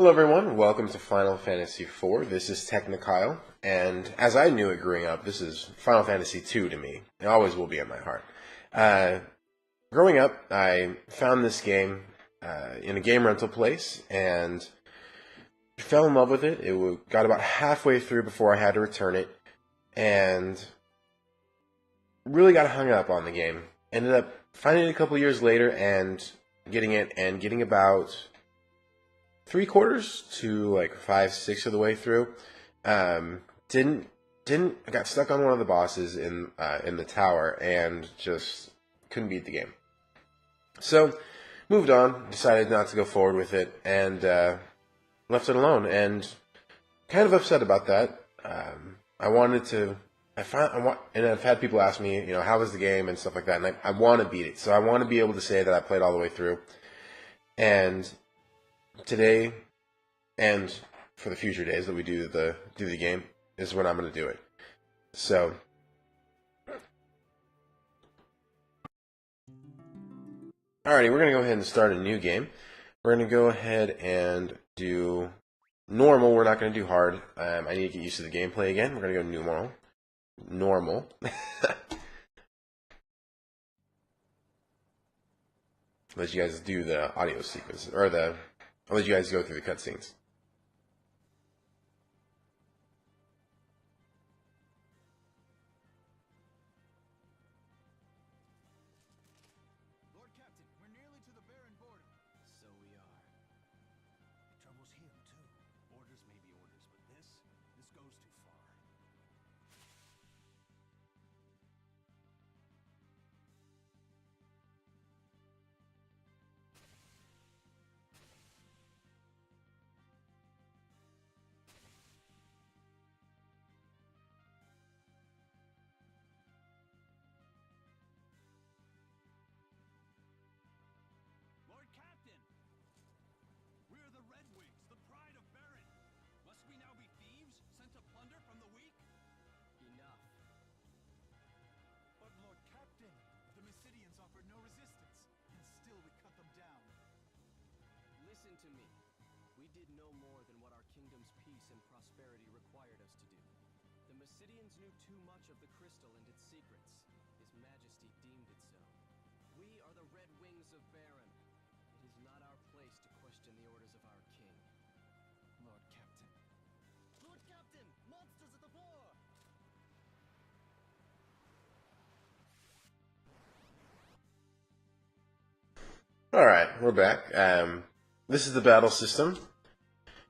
Hello everyone, welcome to Final Fantasy IV. This is Technikyle, and as I knew it growing up, this is Final Fantasy II to me. It always will be in my heart. Growing up, I found this game in a game rental place, and fell in love with it. It got about halfway through before I had to return it, and really got hung up on the game. Ended up finding it a couple years later and getting about 3/4 to like 5/6 of the way through. I got stuck on one of the bosses in the tower and just couldn't beat the game. So moved on, decided not to go forward with it, and left it alone. And kind of upset about that. And I've had people ask me, how was the game and stuff like that, and I want to beat it. So I want to be able to say that I played all the way through. And today, and for the future days that we do the game, is when I'm going to do it. So, alrighty, we're going to go ahead and start a new game. We're going to go ahead and do normal. We're not going to do hard. I need to get used to the gameplay again. We're going to go normal. Let you guys do the audio sequence, or I'll let you guys go through the cutscenes. Lord Captain, we're nearly to the barren border. So we are. Trouble's here, too. Orders may be orders, but this goes too far. Lord Captain! We're the Red Wings, the pride of Baron. Must we now be thieves, sent to plunder from the weak? Enough. But Lord Captain, the Mysidians offered no resistance, and still we cut them down. Listen to me. We did no more than what our kingdom's peace and prosperity required us to do. The Mysidians knew too much of the crystal and its secrets. His Majesty deemed it so. We are the Red Wings of Baron. It is not our place to question the orders of our king. Lord Captain. Lord Captain! Monsters at the fore! Alright, we're back. This is the battle system.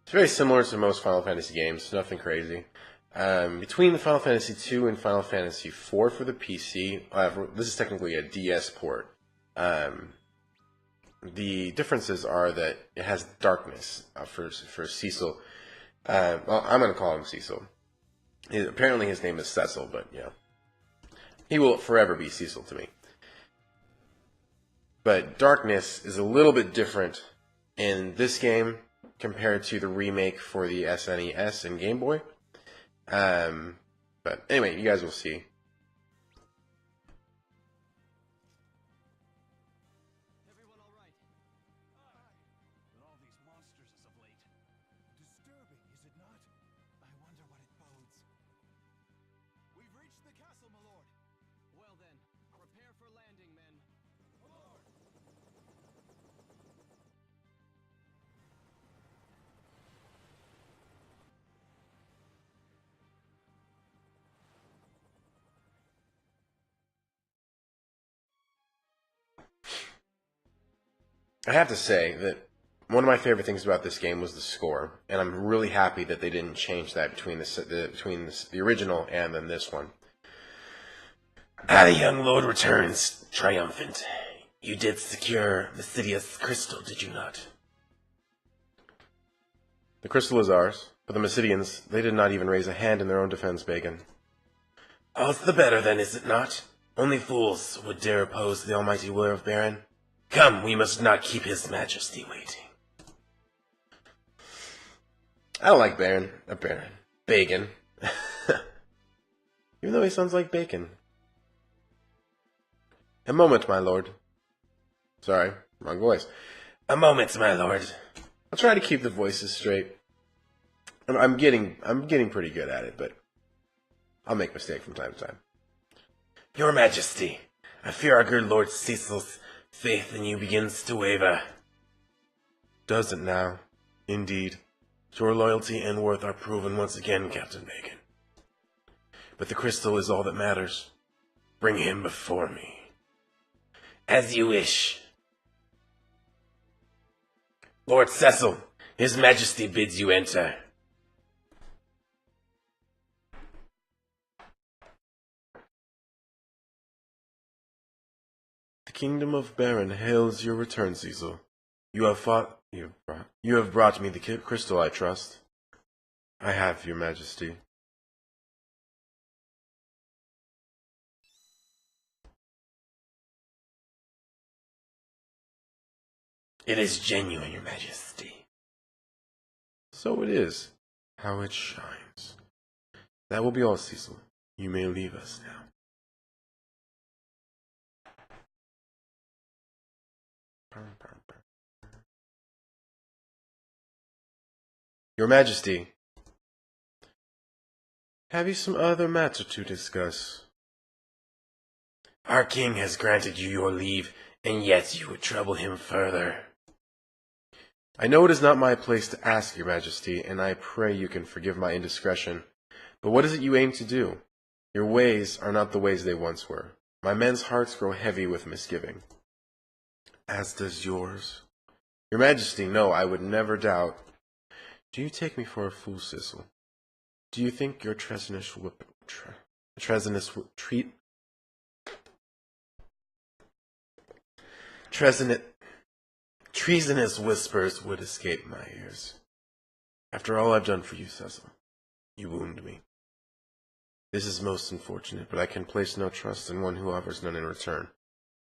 It's very similar to most Final Fantasy games, nothing crazy. Between the Final Fantasy II and Final Fantasy IV for the PC, this is technically a DS port. The differences are that it has darkness for Cecil. Well, I'm going to call him Cecil. Apparently his name is Cecil, but he will forever be Cecil to me. But darkness is a little bit different in this game compared to the remake for the SNES and Game Boy. But anyway, you guys will see. Everyone all right? Aye. But all these monsters as of late. Disturbing, is it not? I wonder what it bodes. We've reached the castle, my lord. Well then, prepare for landing, men. My lord! I have to say that one of my favorite things about this game was the score, and I'm really happy that they didn't change that between the original and then this one. The young lord returns, triumphant. You did secure Mysidius crystal, did you not? The crystal is ours, but the Mysidians, they did not even raise a hand in their own defense, Bacon. All the better then, is it not? Only fools would dare oppose the almighty will of Baron. Come, we must not keep his majesty waiting. I don't like Baron. Bacon. Even though he sounds like bacon. A moment, my lord. Sorry, wrong voice. A moment, my lord. I'll try to keep the voices straight. I'm getting pretty good at it, but I'll make mistakes from time to time. Your Majesty, I fear our good Lord Cecil's faith in you begins to waver. Does it now? Indeed. Your loyalty and worth are proven once again, Captain Bacon. But the crystal is all that matters. Bring him before me. As you wish. Lord Cecil, His Majesty bids you enter. The kingdom of Baron hails your return, Cecil. You have brought me the crystal, I trust. I have, your Majesty. It is genuine, your Majesty. So it is. How it shines. That will be all, Cecil. You may leave us now. Your Majesty, have you some other matter to discuss? Our king has granted you your leave, and yet you would trouble him further. I know it is not my place to ask, your Majesty, and I pray you can forgive my indiscretion. But what is it you aim to do? Your ways are not the ways they once were. My men's hearts grow heavy with misgiving. As does yours. Your Majesty, no, I would never doubt. Do you take me for a fool, Cecil? Do you think your treasonous whispers would escape my ears? After all I've done for you, Cecil, you wound me. This is most unfortunate, but I can place no trust in one who offers none in return.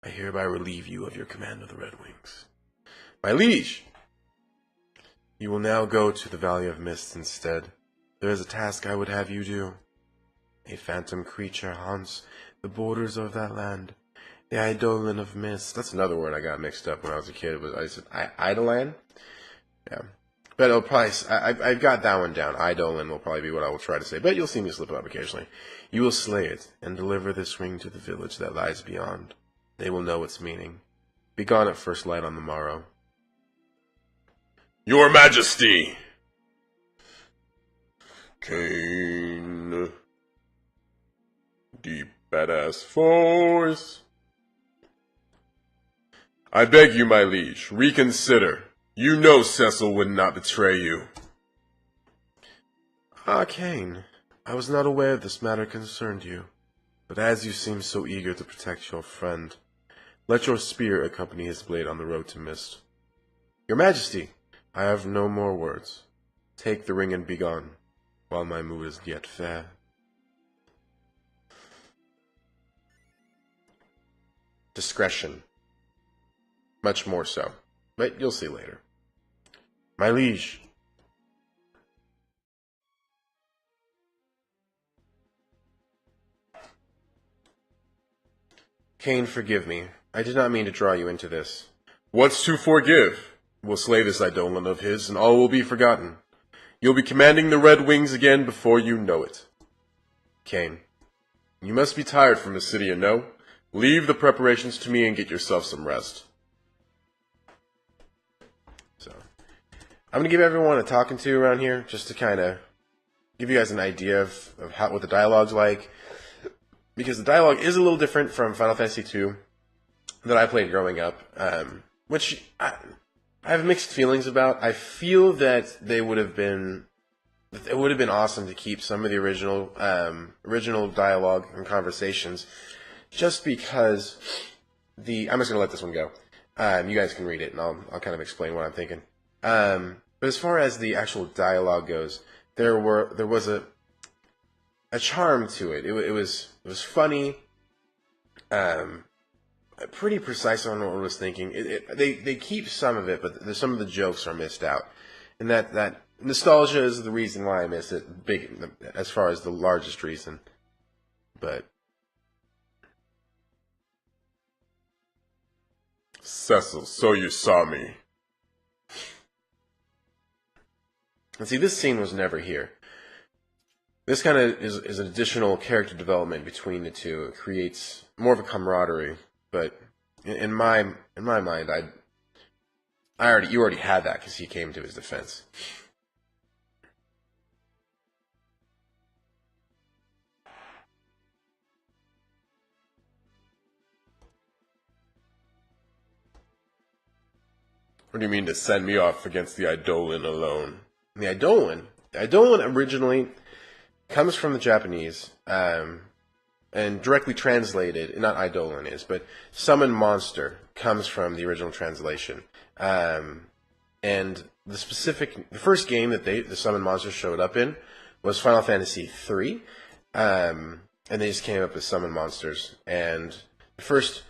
I hereby relieve you of your command of the Red Wings. My liege! You will now go to the Valley of Mist instead. There is a task I would have you do. A phantom creature haunts the borders of that land. The Eidolon of Mist. That's another word I got mixed up when I was a kid. I said Eidolon? Yeah. But it'll probably, I've got that one down. Eidolon will probably be what I will try to say. But you'll see me slip it up occasionally. You will slay it and deliver this ring to the village that lies beyond. They will know its meaning. Be gone at first light on the morrow. Your Majesty! Kane. Deep badass force. I beg you, my liege, reconsider. You know Cecil would not betray you. Ah, Kane, I was not aware this matter concerned you. But as you seem so eager to protect your friend, let your spear accompany his blade on the road to Mist. Your Majesty, I have no more words. Take the ring and be gone, while my mood is yet fair. Discretion. Much more so. But you'll see later. My liege. Kane, forgive me. I did not mean to draw you into this. What's to forgive? We'll slay this Eidolon of his, and all will be forgotten. You'll be commanding the Red Wings again before you know it. Kane, you must be tired from the city, you know? Leave the preparations to me and get yourself some rest. So, I'm going to give everyone a talking to around here, just to kind of give you guys an idea of what the dialogue's like. Because the dialogue is a little different from Final Fantasy II that I played growing up, which I have mixed feelings about. I feel that it would have been awesome to keep some of the original dialogue and conversations, just because I'm just gonna let this one go. You guys can read it, and I'll kind of explain what I'm thinking. But as far as the actual dialogue goes, there was a charm to it. It was funny, pretty precise on what I was thinking. They keep some of it, but some of the jokes are missed out, and that nostalgia is the reason why I miss it. Big as far as the largest reason, but Cecil, so you saw me. And see, this scene was never here. This kind of is an additional character development between the two. It creates more of a camaraderie. But in my mind, you already had that because he came to his defense. What do you mean to send me off against the Eidolon alone? The Eidolon originally comes from the Japanese, and directly translated, not Eidolon is, but summon monster comes from the original translation. And the first game that the summon monster showed up in was Final Fantasy III, and they just came up with summon monsters. And the first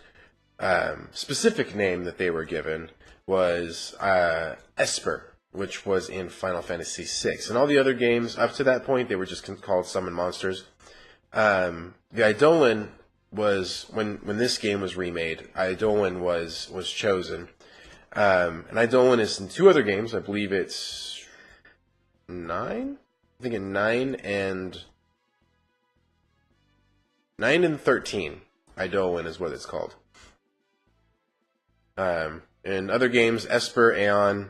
specific name that they were given was Esper, which was in Final Fantasy VI. And all the other games up to that point, they were just called summon monsters. The Eidolon was, when this game was remade, Eidolon was chosen. And Eidolon is in 2 other games. I believe it's 9? I think in 9 and 13. Eidolon is what it's called. In other games, Esper, Aeon,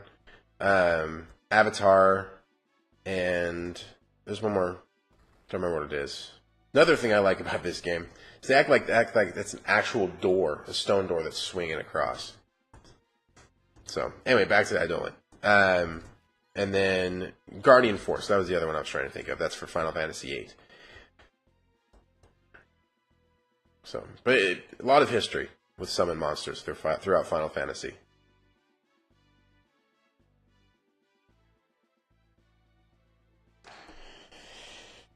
Avatar, and there's one more. I don't remember what it is. Another thing I like about this game is they act like that's an actual door, a stone door that's swinging across. So, anyway, back to the Eidolon. And then Guardian Force, that was the other one I was trying to think of. That's for Final Fantasy VIII. So, but a lot of history with summon monsters throughout Final Fantasy.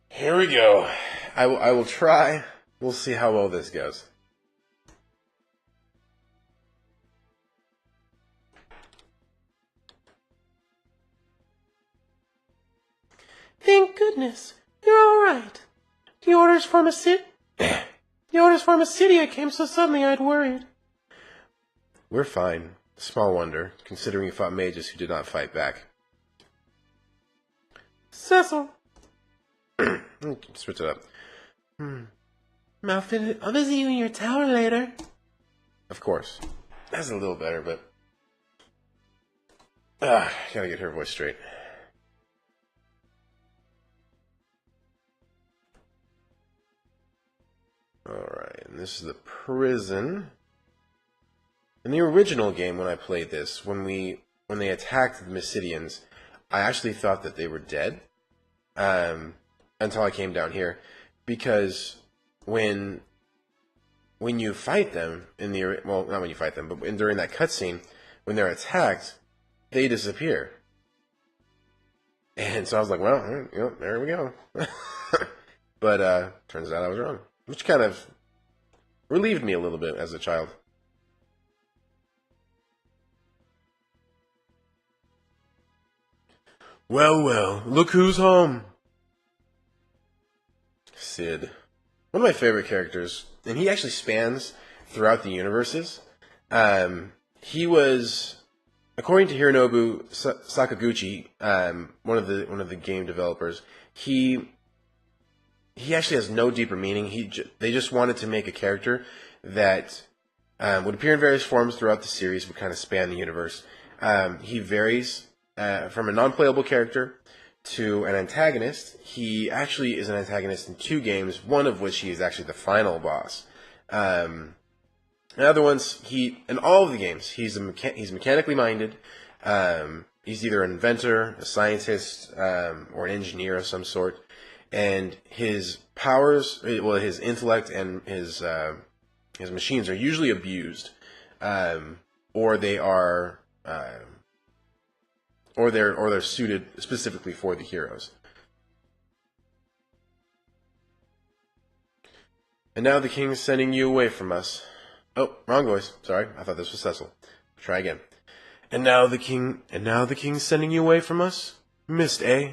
Here we go. I will try. We'll see how well this goes. Thank goodness. You're all right. The orders from a city... The orders from a city I came so suddenly I'd worried. We're fine. Small wonder, considering you fought mages who did not fight back. Cecil. Switch it up. I'll visit you in your tower later. Of course. That's a little better, but... gotta get her voice straight. Alright, and this is the prison. In the original game, when I played this, when they attacked the Mysidians, I actually thought that they were dead. Until I came down here. Because when you fight them in the... Well, not when you fight them, but during that cutscene, when they're attacked, they disappear. And so I was like, well, there we go. But turns out I was wrong. Which kind of relieved me a little bit as a child. Well, look who's home. Sid. One of my favorite characters, and he actually spans throughout the universes. He was, according to Hironobu Sakaguchi, one of the game developers, he actually has no deeper meaning. They just wanted to make a character that would appear in various forms throughout the series, would kind of span the universe. He varies from a non-playable character to an antagonist. He actually is an antagonist in 2 games, one of which he is actually the final boss. In other ones, in all of the games, he's mechanically minded. He's either an inventor, a scientist, or an engineer of some sort. And his powers, well, his intellect and his machines are usually abused, or they're suited specifically for the heroes. And now the king is sending you away from us. Oh, wrong voice. Sorry, I thought this was Cecil. Try again. And now the king's sending you away from us? Missed, eh?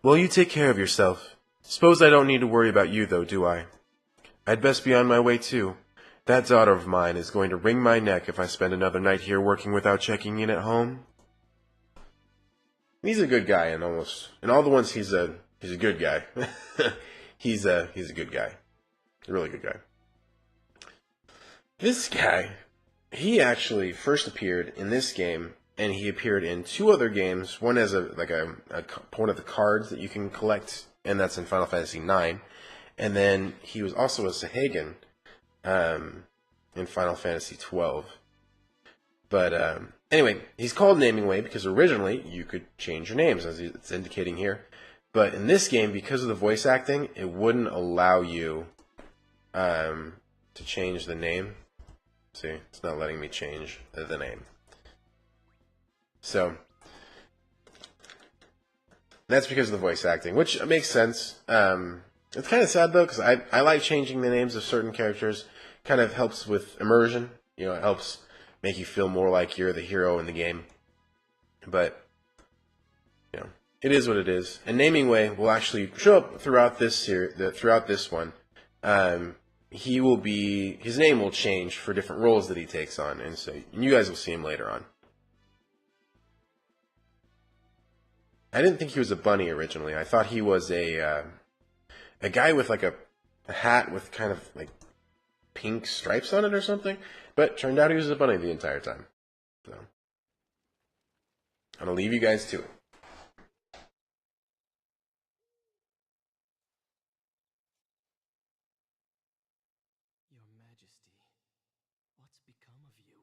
Well, you take care of yourself. Suppose I don't need to worry about you, though, do I? I'd best be on my way, too. That daughter of mine is going to wring my neck if I spend another night here working without checking in at home. He's a good guy in all the ones he's a good guy. he's a good guy. A really good guy. This guy, he actually first appeared in this game, and he appeared in 2 other games. One as one of the cards that you can collect, and that's in Final Fantasy IX. And then he was also a Sahagan in Final Fantasy XII. But anyway, he's called Naming Way because originally you could change your names, as it's indicating here. But in this game, because of the voice acting, it wouldn't allow you to change the name. See, it's not letting me change the name. So that's because of the voice acting, which makes sense. It's kind of sad though, because I like changing the names of certain characters. Kind of helps with immersion. You know, it helps make you feel more like you're the hero in the game. But you know, it is what it is. And Naming Way will actually show up throughout this throughout this one. His name will change for different roles that he takes on, and so you guys will see him later on. I didn't think he was a bunny originally. I thought he was a guy with like a hat with kind of like pink stripes on it or something. But turned out he was a bunny the entire time. So I'm gonna leave you guys to it. Your Majesty, what's become of you?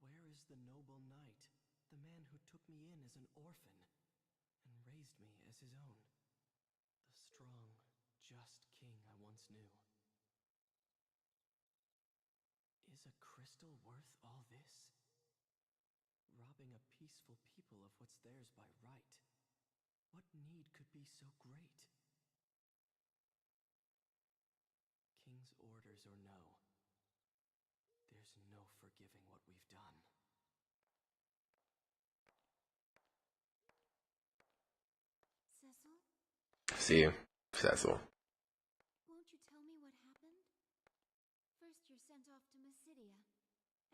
Where is the noble knight, the man who took me in as an orphan and raised me as his own? The strong, just king I once knew. Is a crystal worth all this? Robbing a peaceful people of what's theirs by right. What need could be so great? King's orders or no, there's no forgiving what we've done. Cecil, See you, Cecil. won't you tell me what happened? First you're sent off to Mysidia,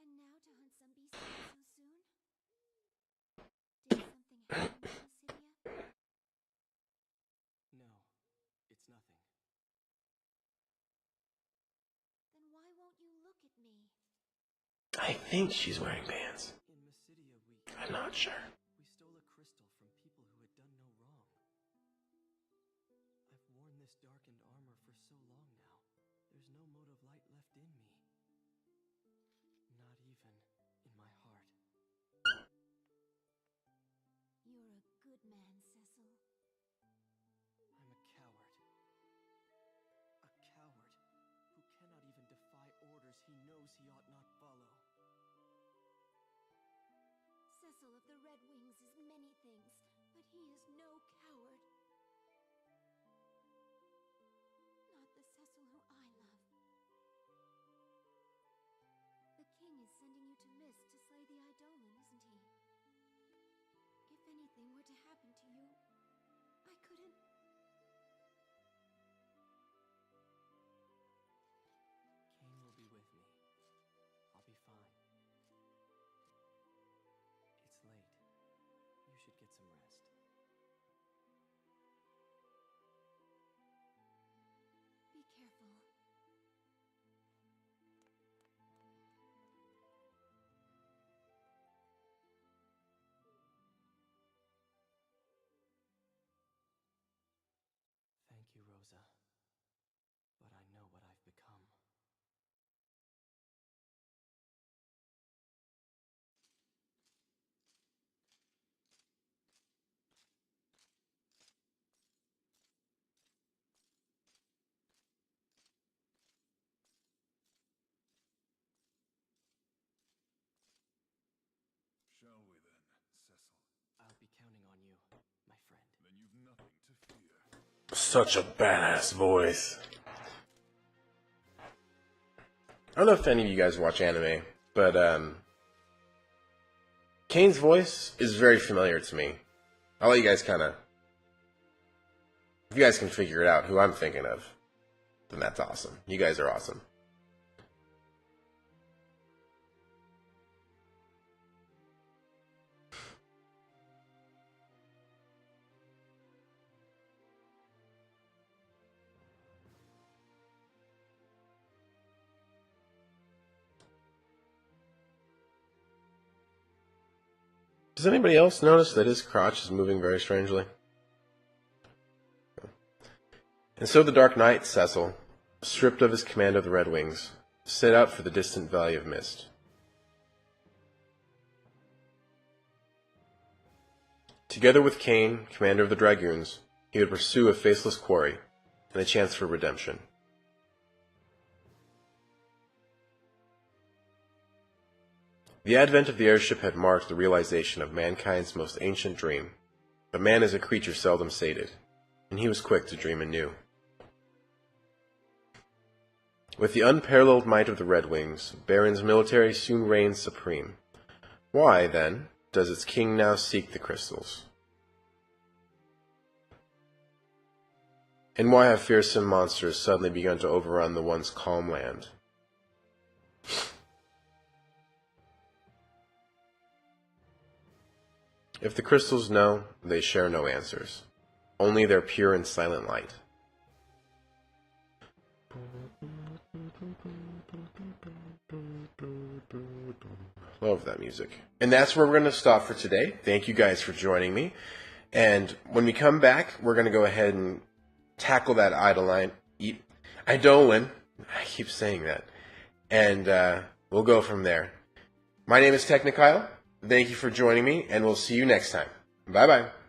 and now to hunt some beasts so soon? Did something happen to Mysidia? No, it's nothing. Then why won't you look at me? I think she's wearing pants. In Mysidia I'm not sure. we stole a crystal from people who had done no wrong. I've worn this darkened armor for so long now. There's no mote of light left in me. Not even in my heart. You're a good man, Cecil. I'm a coward. A coward who cannot even defy orders he knows he ought not follow. Cecil of the Red Wings is many things, but he is no coward. Not the Cecil who I love. The king is sending you to Mist to slay the Eidolon, isn't he? If anything were to happen to you, I couldn't... Cain will be with me. I'll be fine. It's late. You should get some rest. Be careful. Thank you, Rosa. But I know what I've become. Shall we then, Cecil? I'll be counting on you, my friend. Then you've nothing to fear. Such a badass voice. I don't know if any of you guys watch anime, but Kane's voice is very familiar to me. I'll let you guys kind of... If you guys can figure it out who I'm thinking of, then that's awesome. You guys are awesome. Does anybody else notice that his crotch is moving very strangely? And so the Dark Knight, Cecil, stripped of his command of the Red Wings, set out for the distant Valley of Mist. Together with Kane, commander of the Dragoons, he would pursue a faceless quarry and a chance for redemption. The advent of the airship had marked the realization of mankind's most ancient dream, but man is a creature seldom sated, and he was quick to dream anew. With the unparalleled might of the Red Wings, Baron's military soon reigned supreme. Why, then, does its king now seek the crystals? And why have fearsome monsters suddenly begun to overrun the once calm land? If the crystals know, they share no answers, only their pure and silent light. Love that music. And that's where we're going to stop for today. Thank you guys for joining me. And when we come back, we're going to go ahead and tackle that Eidolon. I keep saying that. And we'll go from there. My name is Technikyle. Thank you for joining me, and we'll see you next time. Bye-bye.